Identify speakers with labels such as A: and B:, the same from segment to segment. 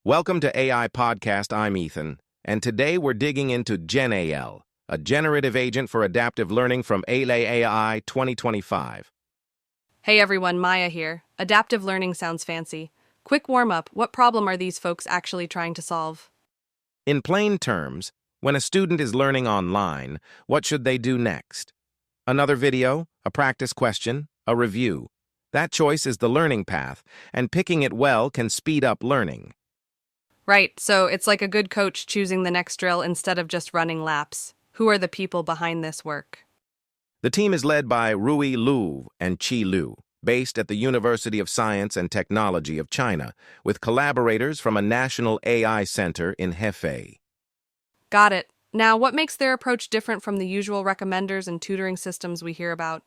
A: Welcome to AI Podcast. I'm Ethan, and today we're digging into GenAL, a generative agent for adaptive learning from AAAI 2025.
B: Hey everyone, Maya here. Adaptive learning sounds fancy. Quick warm-up, what problem are these folks actually trying to solve?
A: In plain terms, when a student is learning online, what should they do next? Another video, a practice question, a review. That choice is the learning path, and picking it well can speed up learning.
B: Right, so it's like a good coach choosing the next drill instead of just running laps. Who are the people behind this work?
A: The team is led by Rui Lu and Qi Lu, based at the University of Science and Technology of China, with collaborators from a national AI center in Hefei.
B: Got it. Now, what makes their approach different from the usual recommenders and tutoring systems we hear about?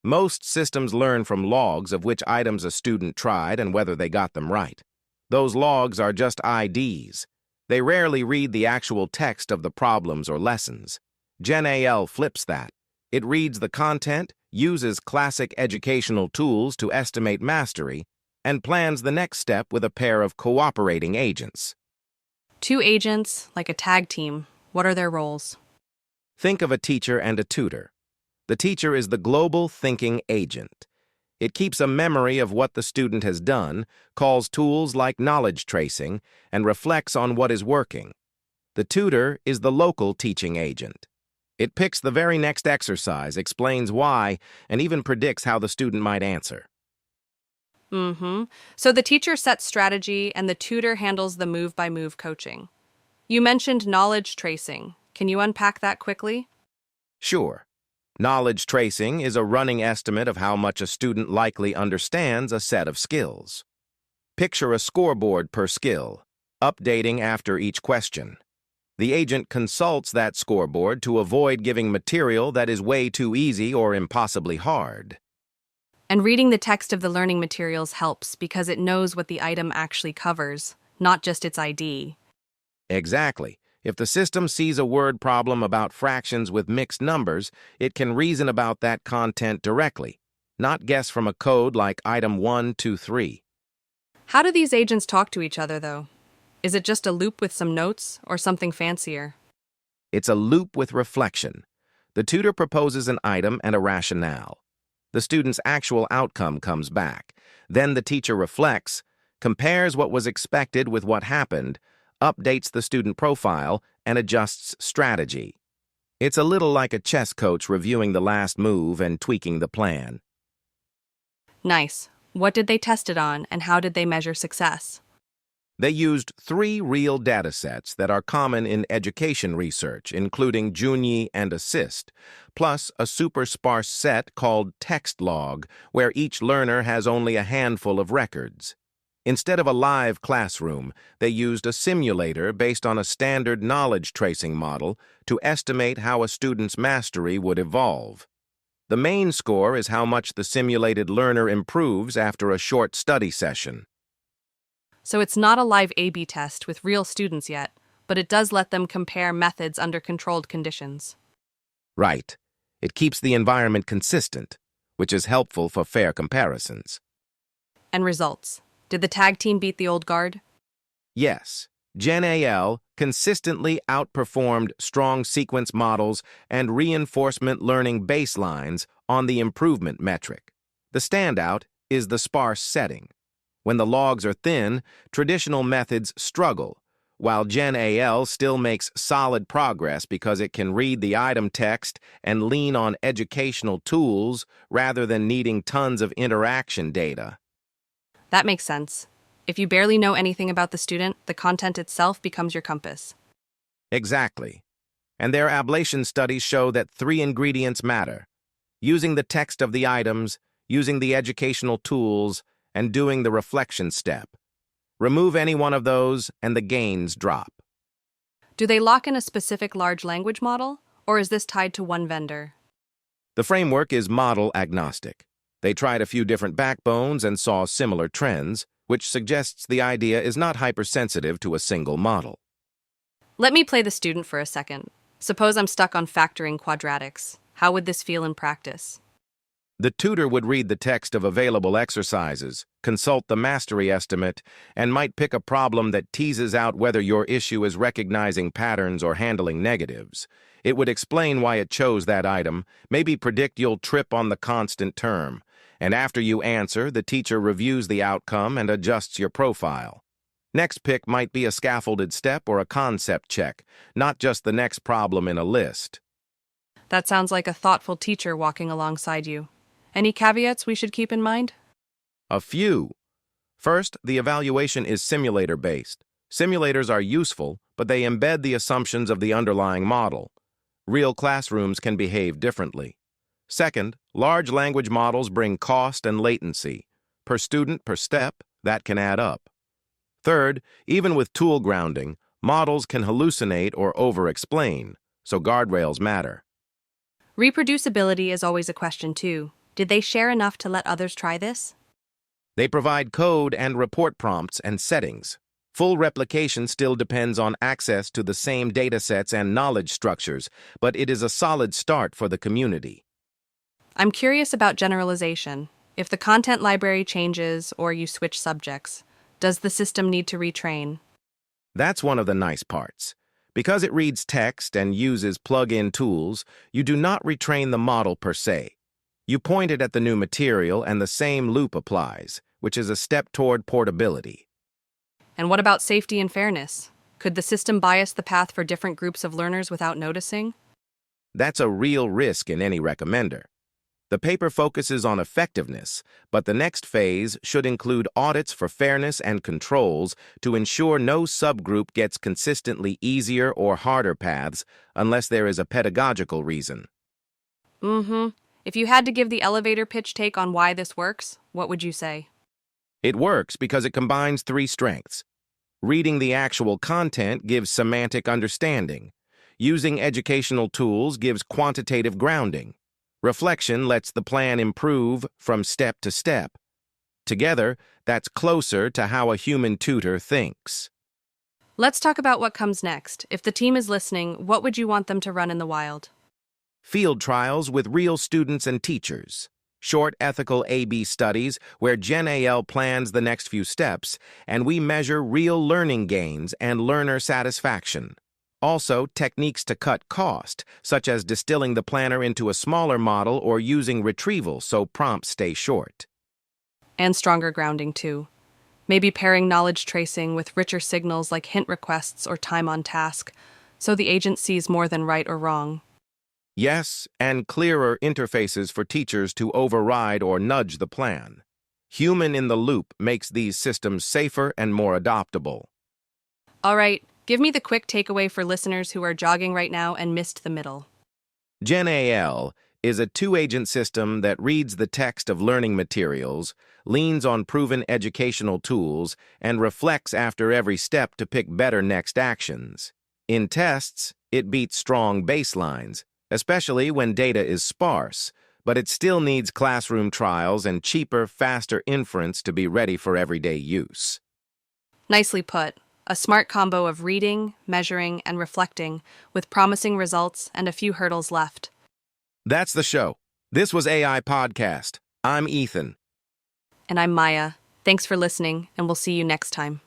A: Most systems learn from logs of which items a student tried and whether they got them right. Those logs are just IDs. They rarely read the actual text of the problems or lessons. GenAL flips that. It reads the content, uses classic educational tools to estimate mastery, and plans the next step with a pair of cooperating agents.
B: Two agents, like a tag team. What are their roles?
A: Think of a teacher and a tutor. The teacher is the global thinking agent. It keeps a memory of what the student has done, calls tools like knowledge tracing, and reflects on what is working. The tutor is the local teaching agent. It picks the very next exercise, explains why, and even predicts how the student might answer.
B: So the teacher sets strategy and the tutor handles the move-by-move coaching. You mentioned knowledge tracing. Can you unpack that quickly?
A: Sure. Knowledge tracing is a running estimate of how much a student likely understands a set of skills. Picture a scoreboard per skill, updating after each question. The agent consults that scoreboard to avoid giving material that is way too easy or impossibly hard.
B: And reading the text of the learning materials helps because it knows what the item actually covers, not just its ID.
A: Exactly. If the system sees a word problem about fractions with mixed numbers, it can reason about that content directly, not guess from a code like item 1, 2, 3.
B: How do these agents talk to each other, though? Is it just a loop with some notes or something fancier?
A: It's a loop with reflection. The tutor proposes an item and a rationale. The student's actual outcome comes back. Then the teacher reflects, compares what was expected with what happened, updates the student profile, and adjusts strategy. It's a little like a chess coach reviewing the last move and tweaking the plan.
B: Nice. What did they test it on, and how did they measure success?
A: They used 3 real datasets that are common in education research, including Junyu and Assist, plus a super sparse set called text log, where each learner has only a handful of records. Instead of a live classroom, they used a simulator based on a standard knowledge tracing model to estimate how a student's mastery would evolve. The main score is how much the simulated learner improves after a short study session.
B: So it's not a live A/B test with real students yet, but it does let them compare methods under controlled conditions.
A: Right. It keeps the environment consistent, which is helpful for fair comparisons.
B: And results. Did the tag team beat the old guard?
A: Yes, GenAL consistently outperformed strong sequence models and reinforcement learning baselines on the improvement metric. The standout is the sparse setting. When the logs are thin, traditional methods struggle, while GenAL still makes solid progress because it can read the item text and lean on educational tools rather than needing tons of interaction data.
B: That makes sense. If you barely know anything about the student, the content itself becomes your compass.
A: Exactly. And their ablation studies show that 3 ingredients matter: using the text of the items, using the educational tools, and doing the reflection step. Remove any one of those, and the gains drop.
B: Do they lock in a specific large language model, or is this tied to one vendor?
A: The framework is model agnostic. They tried a few different backbones and saw similar trends, which suggests the idea is not hypersensitive to a single model.
B: Let me play the student for a second. Suppose I'm stuck on factoring quadratics. How would this feel in practice?
A: The tutor would read the text of available exercises, consult the mastery estimate, and might pick a problem that teases out whether your issue is recognizing patterns or handling negatives. It would explain why it chose that item, maybe predict you'll trip on the constant term. And after you answer, the teacher reviews the outcome and adjusts your profile. Next pick might be a scaffolded step or a concept check, not just the next problem in a list.
B: That sounds like a thoughtful teacher walking alongside you. Any caveats we should keep in mind?
A: A few. First, the evaluation is simulator-based. Simulators are useful, but they embed the assumptions of the underlying model. Real classrooms can behave differently. Second, large language models bring cost and latency. Per student, per step, that can add up. Third, even with tool grounding, models can hallucinate or over-explain, so guardrails matter.
B: Reproducibility is always a question, too. Did they share enough to let others try this?
A: They provide code and report prompts and settings. Full replication still depends on access to the same datasets and knowledge structures, but it is a solid start for the community.
B: I'm curious about generalization. If the content library changes or you switch subjects, does the system need to retrain?
A: That's one of the nice parts. Because it reads text and uses plug-in tools, you do not retrain the model per se. You point it at the new material and the same loop applies, which is a step toward portability.
B: And what about safety and fairness? Could the system bias the path for different groups of learners without noticing?
A: That's a real risk in any recommender. The paper focuses on effectiveness, but the next phase should include audits for fairness and controls to ensure no subgroup gets consistently easier or harder paths unless there is a pedagogical reason.
B: If you had to give the elevator pitch take on why this works, what would you say?
A: It works because it combines three strengths. Reading the actual content gives semantic understanding. Using educational tools gives quantitative grounding. Reflection lets the plan improve from step to step. Together, that's closer to how a human tutor thinks.
B: Let's talk about what comes next. If the team is listening, what would you want them to run in the wild?
A: Field trials with real students and teachers. Short ethical A/B studies where GenAL plans the next few steps, and we measure real learning gains and learner satisfaction. Also, techniques to cut cost, such as distilling the planner into a smaller model or using retrieval so prompts stay short.
B: And stronger grounding, too. Maybe pairing knowledge tracing with richer signals like hint requests or time on task, so the agent sees more than right or wrong.
A: Yes, and clearer interfaces for teachers to override or nudge the plan. Human in the loop makes these systems safer and more adoptable.
B: All right, give me the quick takeaway for listeners who are jogging right now and missed the middle.
A: GenAL is a two-agent system that reads the text of learning materials, leans on proven educational tools, and reflects after every step to pick better next actions. In tests, it beats strong baselines, especially when data is sparse, but it still needs classroom trials and cheaper, faster inference to be ready for everyday use.
B: Nicely put. A smart combo of reading, measuring, and reflecting, with promising results and a few hurdles left.
A: That's the show. This was AI Podcast. I'm Ethan.
B: And I'm Maya. Thanks for listening, and we'll see you next time.